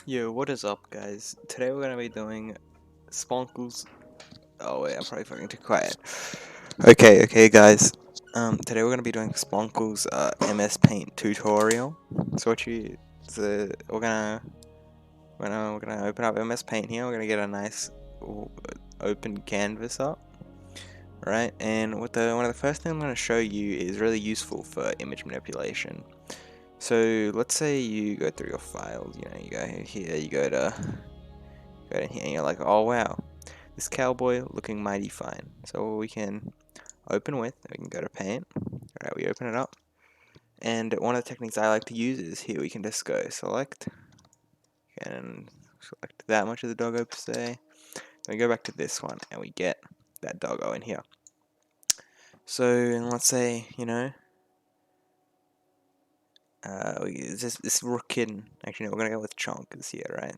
Yo, what is up, guys? Today we're gonna be doing Sponkles. Oh wait, I'm probably fucking too quiet. Okay, guys. Today we're gonna be doing Sponkles MS Paint tutorial. So we're gonna open up MS Paint here. We're gonna get a nice open canvas up, right? And one of the first things I'm gonna show you is really useful for image manipulation. So let's say you go through your files. You go here, you go in here, and you're like, oh wow, this cowboy looking mighty fine. So we can open with, we can go to paint. Alright, we open it up. And one of the techniques I like to use is here we can just go select and select that much of the doggo per se. Then we go back to this one and we get that doggo in here. So let's say, this rookin', actually no, we're gonna go with chonkers here, right?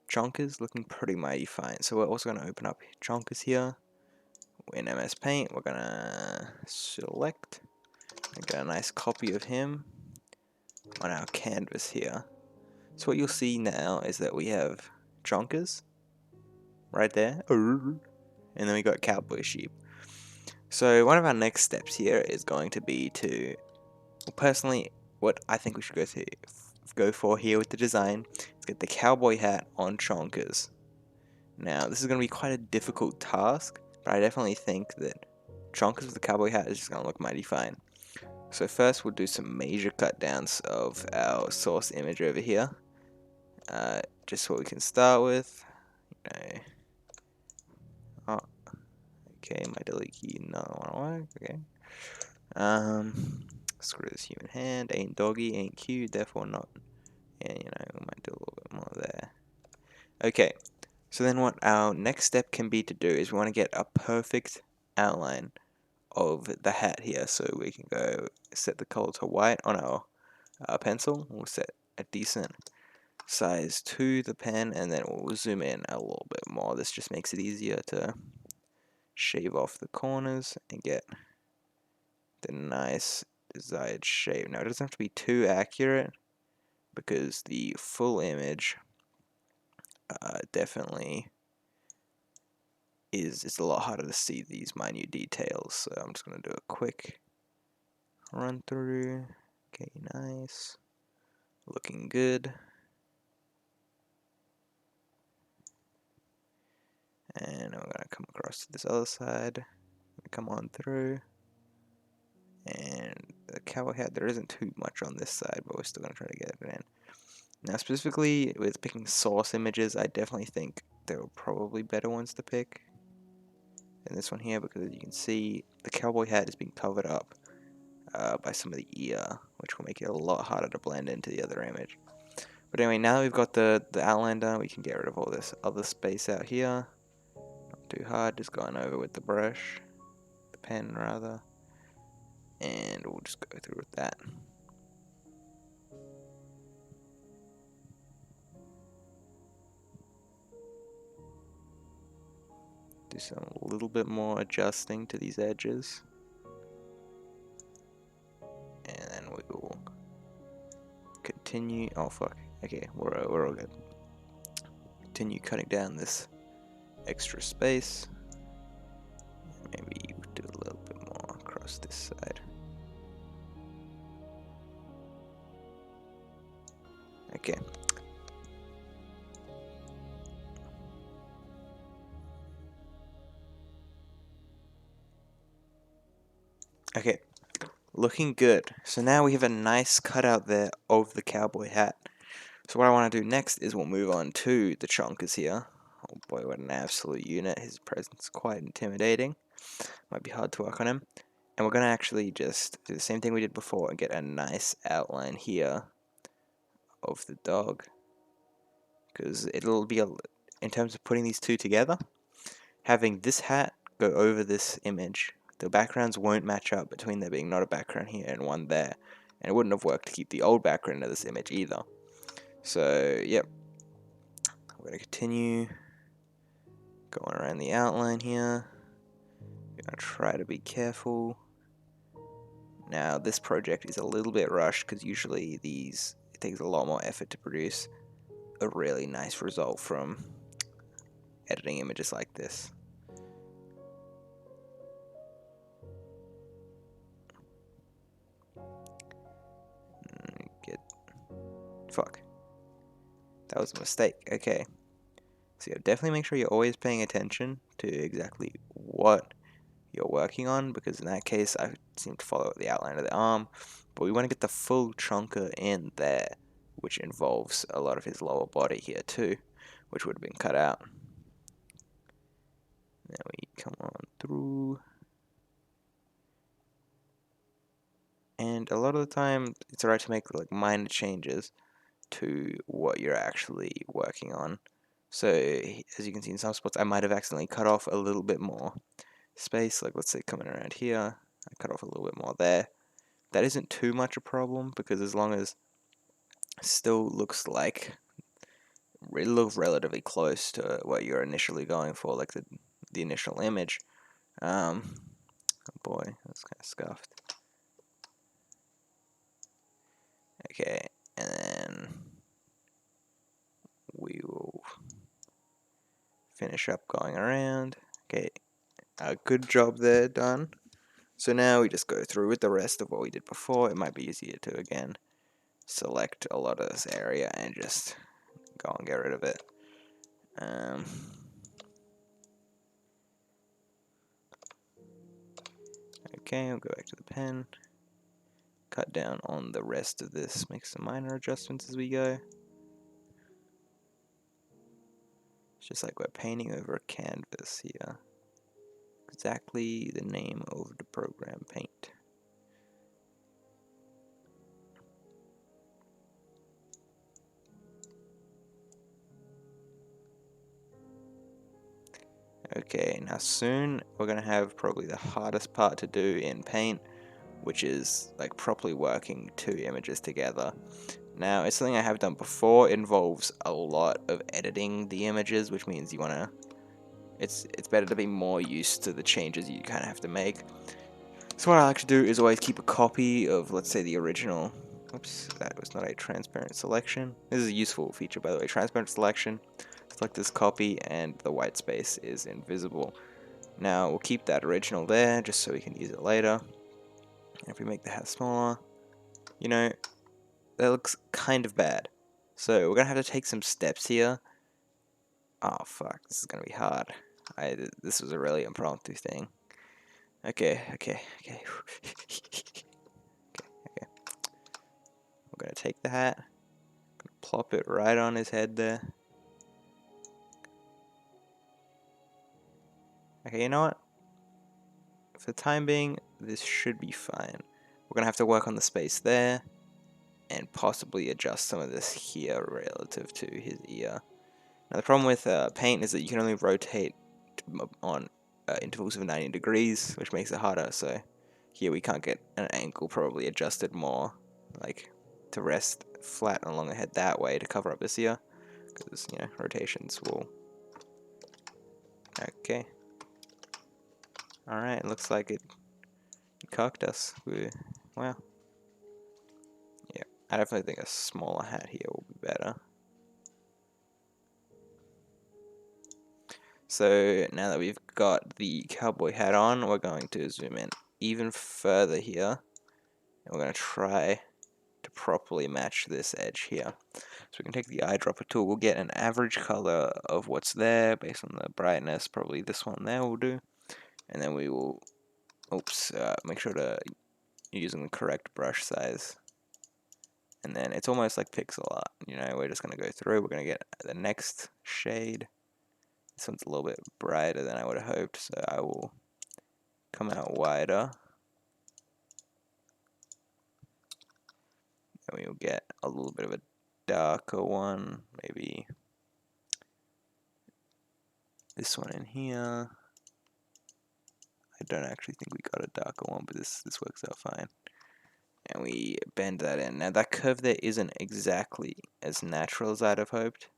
Chonkers looking pretty mighty fine. So we're also gonna open up chonkers here. In MS Paint, we're gonna select and get a nice copy of him on our canvas here. So what you'll see now is that we have chonkers right there, and then we got cowboy sheep. So one of our next steps here is going to be to, well, personally, what I think we should go for here with the design is get the cowboy hat on chonkers. Now this is going to be quite a difficult task, but I definitely think that chonkers with the cowboy hat is just going to look mighty fine. So first we'll do some major cut downs of our source image over here. Just what we can start with. Oh, okay, my delete key not wanna work. Okay. Screw this human hand. Ain't doggy, ain't cute, therefore not. And we might do a little bit more there. Okay. So then what our next step can be to do is we want to get a perfect outline of the hat here. So we can go set the color to white on our pencil. We'll set a decent size to the pen, and then we'll zoom in a little bit more. This just makes it easier to shave off the corners and get the nice desired shape. Now it doesn't have to be too accurate because the full image definitely is it's a lot harder to see these minute details. So I'm just going to do a quick run through. Okay, nice. Looking good. And we're going to come across to this other side. Come on through. And the cowboy hat, there isn't too much on this side, but we're still going to try to get it in. Now, specifically with picking source images, I definitely think there are probably better ones to pick than this one here, because you can see the cowboy hat is being covered up by some of the ear, which will make it a lot harder to blend into the other image. But anyway, now that we've got the outline done, we can get rid of all this other space out here. Not too hard, just going over with the brush, the pen rather, and we'll just go through with that. Do some little bit more adjusting to these edges. And then we will continue. Oh fuck. Okay, we're all good. Continue cutting down this extra space. Maybe do a little bit more across this side. Okay. Okay. Looking good. So now we have a nice cutout there of the cowboy hat. So what I want to do next is we'll move on to the chonkers here. Oh boy, what an absolute unit. His presence is quite intimidating. Might be hard to work on him. And we're going to actually just do the same thing we did before and get a nice outline here of the dog. Because it'll be, in terms of putting these two together, having this hat go over this image, the backgrounds won't match up between there being not a background here and one there. And it wouldn't have worked to keep the old background of this image either. So, yep. We're going to continue going around the outline here. We're going to try to be careful. Now, this project is a little bit rushed because usually it takes a lot more effort to produce a really nice result from editing images like this. Fuck. That was a mistake. Okay. So yeah, definitely make sure you're always paying attention to exactly what you're working on, because in that case I seem to follow the outline of the arm, but we want to get the full chonker in there, which involves a lot of his lower body here too, which would have been cut out. Now we come on through, and a lot of the time it's alright to make like minor changes to what you're actually working on. So as you can see in some spots I might have accidentally cut off a little bit more space, like let's say coming around here, I cut off a little bit more there. That isn't too much a problem, because as long as it still looks like it looks relatively close to what you're initially going for, like the initial image. Oh boy, that's kind of scuffed. Okay, and then we will finish up going around. Okay, a good job there, done. So now we just go through with the rest of what we did before. It might be easier to, again, select a lot of this area and just go and get rid of it. Okay, we'll go back to the pen. Cut down on the rest of this, make some minor adjustments as we go. It's just like we're painting over a canvas here. Exactly the name of the program, Paint. Okay, now soon we're going to have probably the hardest part to do in Paint, which is like properly working two images together. Now, it's something I have done before. It involves a lot of editing the images, which means you want to... It's better to be more used to the changes you kind of have to make. So what I like to do is always keep a copy of, let's say, the original. Oops, that was not a transparent selection. This is a useful feature, by the way. Transparent selection. Select this copy, and the white space is invisible. Now, we'll keep that original there, just so we can use it later. And if we make the hat smaller, you know, that looks kind of bad. So we're going to have to take some steps here. Oh, fuck. This is going to be hard. This was a really impromptu thing. Okay. Okay. We're going to take the hat. Plop it right on his head there. Okay, you know what? For the time being, this should be fine. We're going to have to work on the space there, and possibly adjust some of this here relative to his ear. Now the problem with paint is that you can only rotate on intervals of 90 degrees, which makes it harder, so here we can't get an angle probably adjusted more, like to rest flat along the head that way to cover up this ear, because, you know, rotations will... Okay. Alright, looks like it cocked us. Well, yeah, I definitely think a smaller hat here will be better. So now that we've got the cowboy hat on, we're going to zoom in even further here, and we're going to try to properly match this edge here. So we can take the eyedropper tool, we'll get an average color of what's there based on the brightness, probably this one there will do, and then we will, make sure to using the correct brush size. And then it's almost like pixel art, you know, we're just going to go through, we're going to get the next shade. This one's a little bit brighter than I would have hoped, so I will come out wider. And we'll get a little bit of a darker one, maybe this one in here. I don't actually think we got a darker one, but this works out fine. And we bend that in. Now that curve there isn't exactly as natural as I'd have hoped,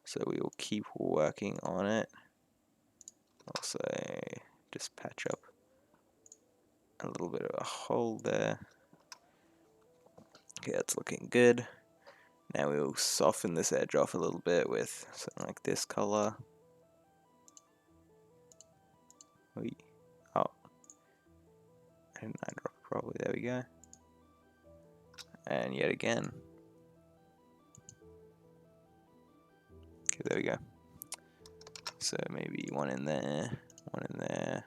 so we will keep working on it. Also, just patch up a little bit of a hole there. Okay, that's looking good. Now we'll soften this edge off a little bit with something like this color. Oh, I didn't eyedrop it properly. There we go. And yet again. Okay, there we go. So maybe one in there, one in there.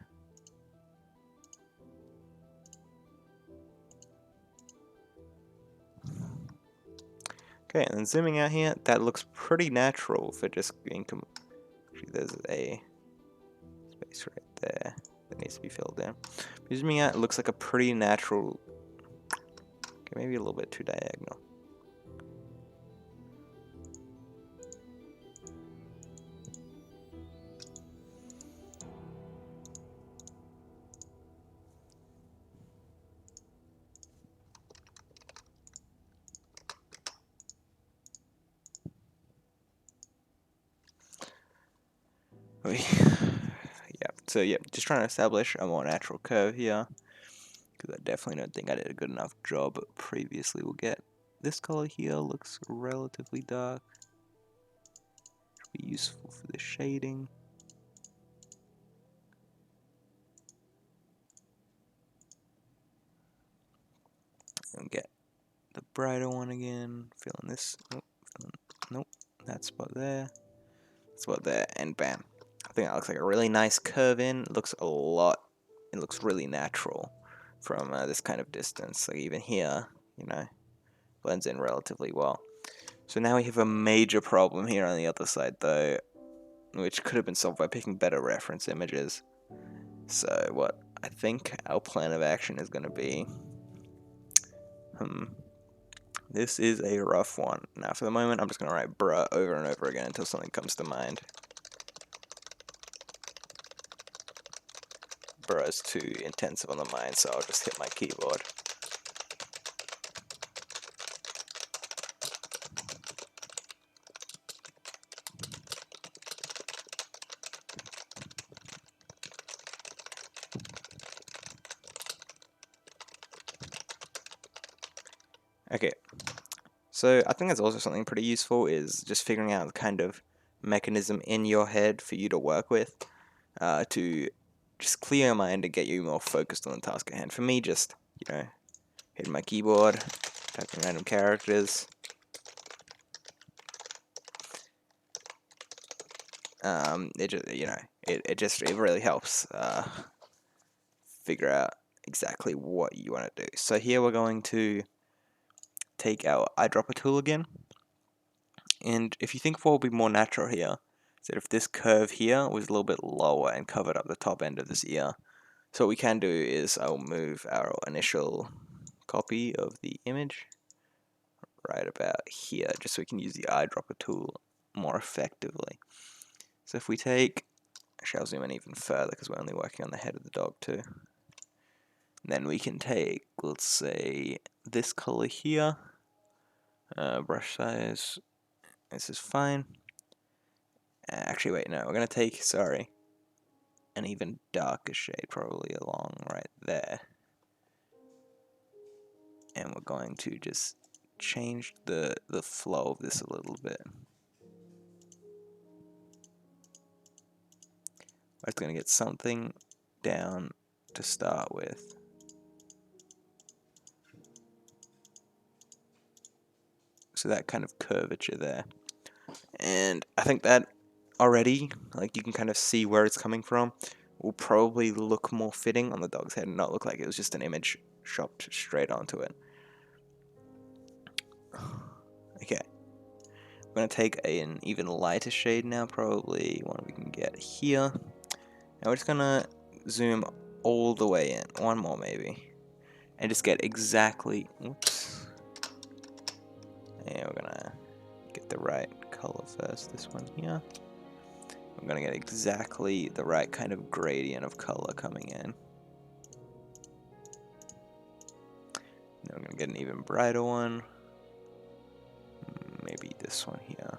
Okay, and then zooming out here, that looks pretty natural for just being actually, there's a space right there that needs to be filled in. But zooming out, it looks like a pretty natural. Okay, maybe a little bit too diagonal. Yeah, so yeah, just trying to establish a more natural curve here, because I definitely don't think I did a good enough job previously. We'll get this color here, looks relatively dark. Should be useful for the shading. And get the brighter one again, filling this, nope, that spot there, and bam. I think that looks like a really nice curve in. It looks really natural from this kind of distance. Like even here, you know, blends in relatively well. So now we have a major problem here on the other side though, which could have been solved by picking better reference images. So what I think our plan of action is going to be, this is a rough one. Now for the moment I'm just going to write bruh over and over again until something comes to mind. Bruh is too intensive on the mind, so I'll just hit my keyboard. Okay, so I think that's also something pretty useful, is just figuring out the kind of mechanism in your head for you to work with, to just clear your mind and get you more focused on the task at hand. For me, just, you know, hitting my keyboard, typing random characters. It just, you know, it really helps figure out exactly what you want to do. So here we're going to take our eyedropper tool again, and if you think of what would be more natural here, is that if this curve here was a little bit lower and covered up the top end of this ear. So what we can do is I'll move our initial copy of the image right about here, just so we can use the eyedropper tool more effectively. So if we take, actually I'll zoom in even further because we're only working on the head of the dog too. And then we can take, let's say, this color here, brush size, this is fine. Actually wait, no, we're going to take, sorry, an even darker shade probably along right there. And we're going to just change the flow of this a little bit. We're just going to get something down to start with. So that kind of curvature there. And I think that already, like, you can kind of see where it's coming from, will probably look more fitting on the dog's head and not look like it was just an image chopped straight onto it. Okay. I'm going to take an even lighter shade now, probably one we can get here. And we're just going to zoom all the way in. One more maybe. And just get exactly, oops. And we're going to get the right color first, this one here. I'm going to get exactly the right kind of gradient of color coming in. Then I'm going to get an even brighter one. Maybe this one here.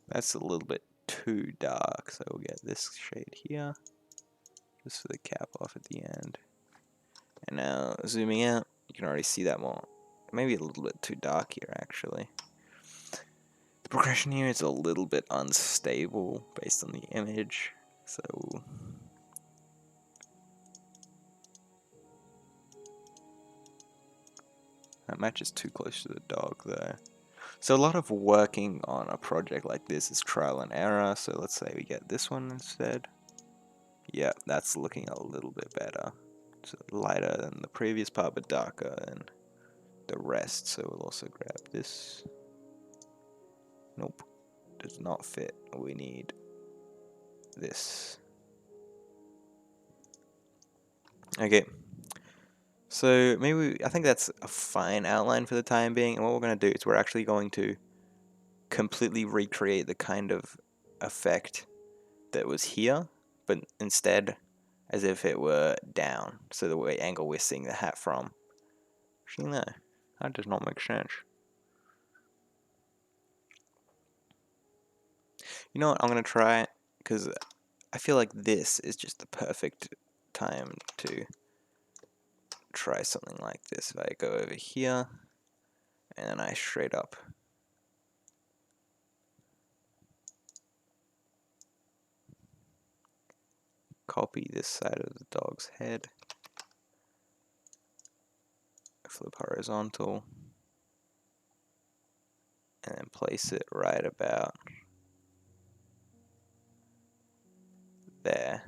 That's a little bit too dark, so we'll get this shade here. just for the cap off at the end. And now zooming out, you can already see that more. Maybe a little bit too dark here, actually. The progression here is a little bit unstable based on the image, so that matches too close to the dog there. So a lot of working on a project like this is trial and error, so let's say we get this one instead. Yeah, that's looking a little bit better. It's lighter than the previous part, but darker than the rest, so we'll also grab this. Nope, does not fit. We need this. Okay, so I think that's a fine outline for the time being, and what we're going to do is we're actually going to completely recreate the kind of effect that was here, but instead as if it were down, so the way angle we're seeing the hat from. Actually, no, that does not make sense. You know what, I'm going to try it, because I feel like this is just the perfect time to try something like this. If I go over here, and then I straight up copy this side of the dog's head, flip horizontal, and then place it right about there.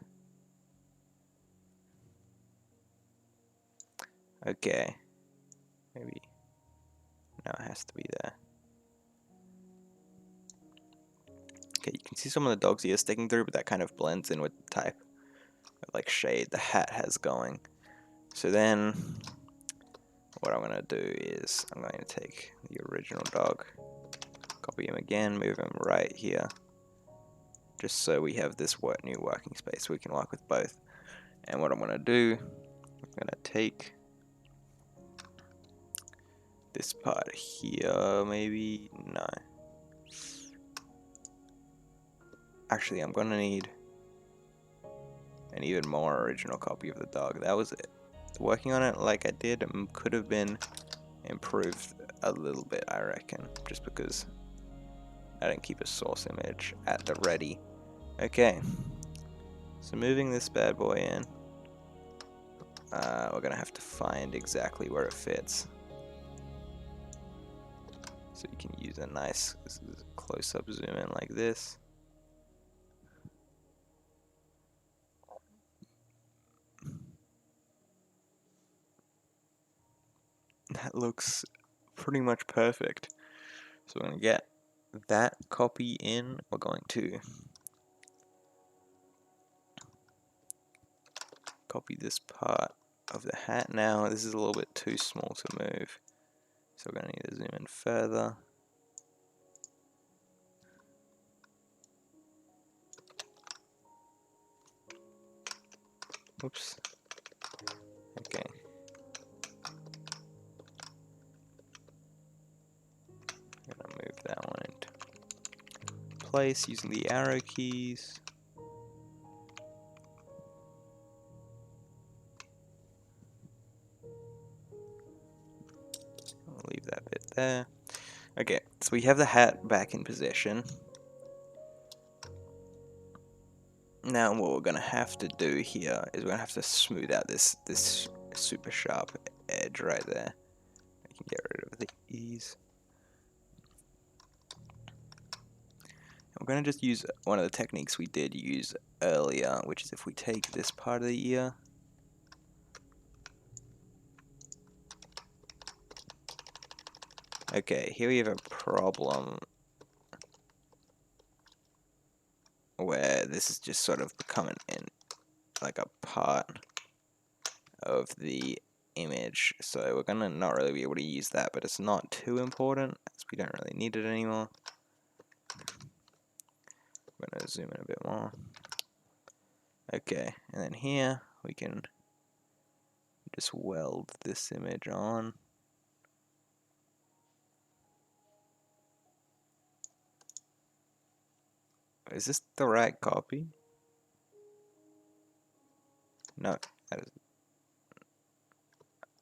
Okay, maybe now it has to be there. Okay, you can see some of the dog's ears sticking through, but that kind of blends in with the type of like shade the hat has going. So then what I'm going to do is I'm going to take the original dog, copy him again, move him right here, just so we have this new working space. We can work with both. And what I'm going to do, I'm going to take this part here, maybe, no. Actually, I'm going to need an even more original copy of the dog. That was it. Working on it like I did could have been improved a little bit, I reckon, just because I didn't keep a source image at the ready. Okay, so moving this bad boy in, we're gonna have to find exactly where it fits. So you can use a nice close-up zoom in like this. That looks pretty much perfect. So we're going to get that copy in. We're going to copy this part of the hat now. This is a little bit too small to move, so we're going to need to zoom in further. Oops. Okay. I'm going to move that one into place using the arrow keys. I'll leave that bit there. Okay, so we have the hat back in position. Now what we're going to have to do here is we're going to have to smooth out this super sharp edge right there. I can get rid of the ease. I'm going to just use one of the techniques we did use earlier, which is if we take this part of the ear, okay, here we have a problem where this is just sort of becoming like a part of the image, so we're gonna not really be able to use that, but it's not too important as we don't really need it anymore. I'm gonna zoom in a bit more. Okay, and then here we can just weld this image on. Is this the right copy? No, that is...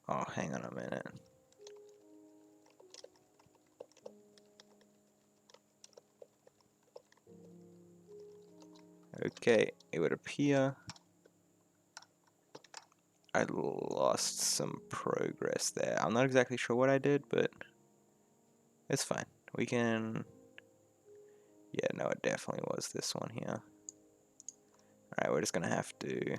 Oh, hang on a minute. Okay, it would appear I lost some progress there. I'm not exactly sure what I did, but it's fine. We can... Yeah, no, it definitely was this one here. Alright, we're just gonna have to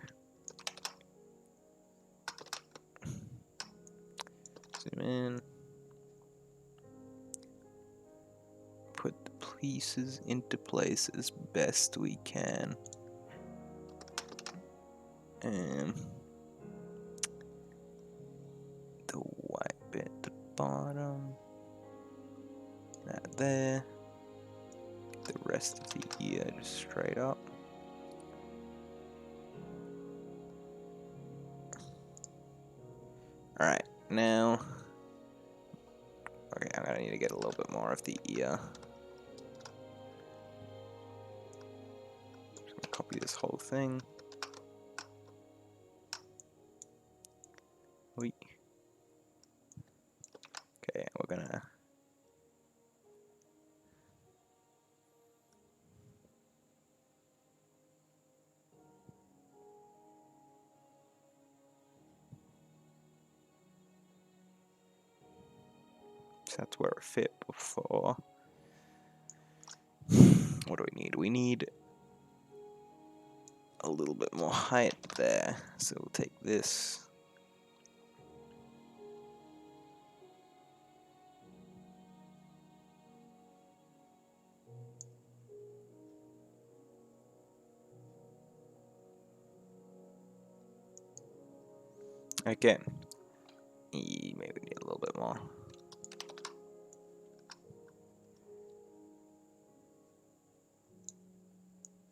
zoom in. Put the pieces into place as best we can. And the white bit at the bottom. That there. The rest of the ear just straight up. Alright, now... Okay, I'm gonna need to get a little bit more of the ear. Just gonna copy this whole thing. Wait. Okay, we're gonna... So that's where it fit before. What do we need? We need a little bit more height there. So we'll take this. Okay. Maybe we need a little bit more.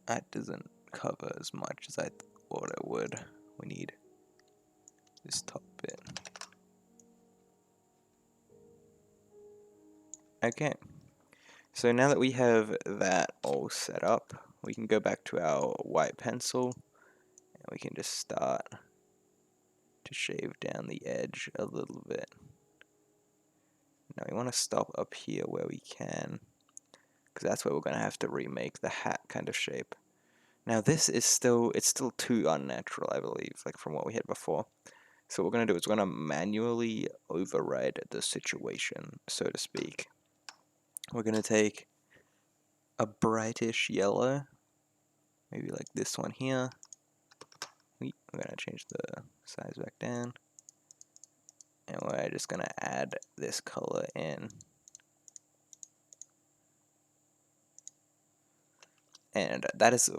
That doesn't cover as much as I thought it would. We need this top bit. Okay. So now that we have that all set up, we can go back to our white pencil and we can just start to shave down the edge a little bit. Now we want to stop up here where we can, because that's where we're going to have to remake the hat kind of shape. Now this is still, it's still too unnatural, I believe, like from what we had before. So what we're going to do is we're going to manually override the situation, so to speak. We're going to take a brightish yellow, maybe like this one here. We're going to change the size back down. And we're just going to add this color in. And that is,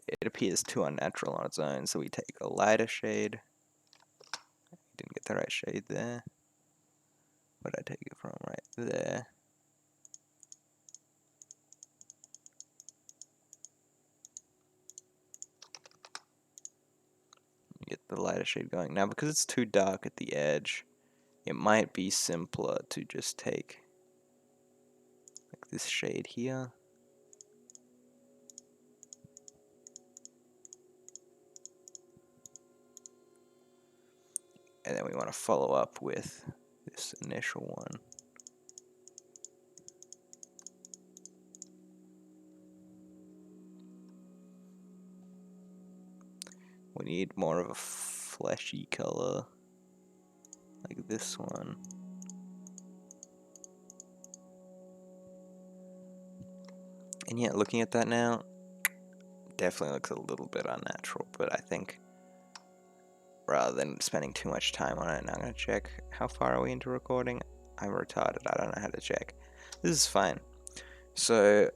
it appears too unnatural on its own, so we take a lighter shade. Didn't get the right shade there. Where did I take it from? Right there. Get the lighter shade going. Now, because it's too dark at the edge, it might be simpler to just take like this shade here. And then we want to follow up with this initial one. We need more of a fleshy color, like this one. And yeah, looking at that now, definitely looks a little bit unnatural, but I think rather than spending too much time on it, now I'm going to check how far are we into recording. I'm retarded, I don't know how to check. This is fine. So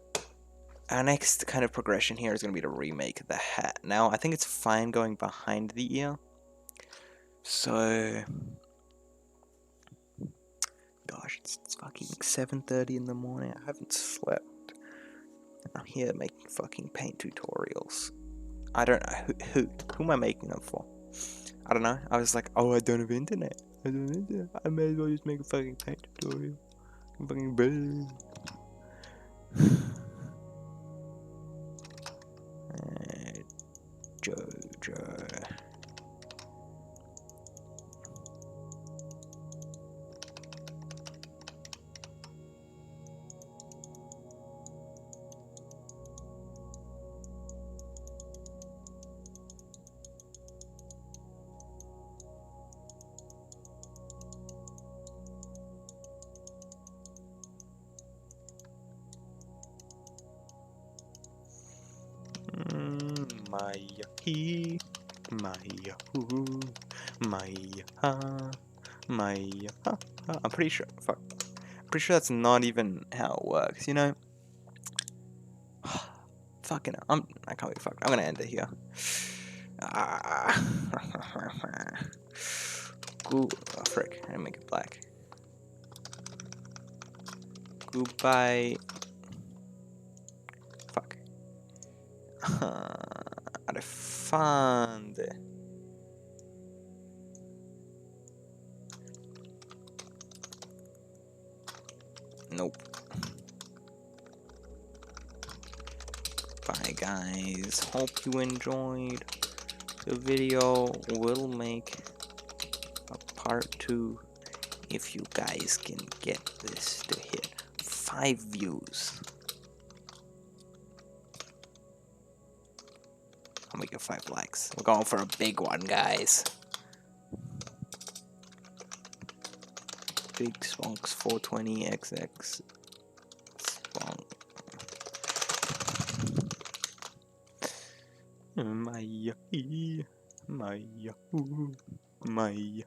our next kind of progression here is going to be to remake the hat. Now, I think it's fine going behind the ear. So, gosh, it's fucking 7:30 in the morning. I haven't slept. I'm here making fucking paint tutorials. I don't know who am I making them for? I don't know. I was like, oh, I don't have internet. I may as well just make a fucking paint tutorial. I'm fucking better. Jojo. Maya he, Maya hoo, Maya ha, Maya ha. I'm pretty sure. Fuck. I'm pretty sure that's not even how it works. You know. Fucking. I can't be fucked. I'm gonna end it here. Ah. Oh, frick. I didn't make it black. Goodbye. Fuck. Arefande. Nope. Bye guys. Hope you enjoyed the video. We'll make a part 2 if you guys can get this to hit 5 views. I'll make it 5 likes. We're going for a big one, guys. Big Spunks 420XX Spunk. Maya, Maya, Maya.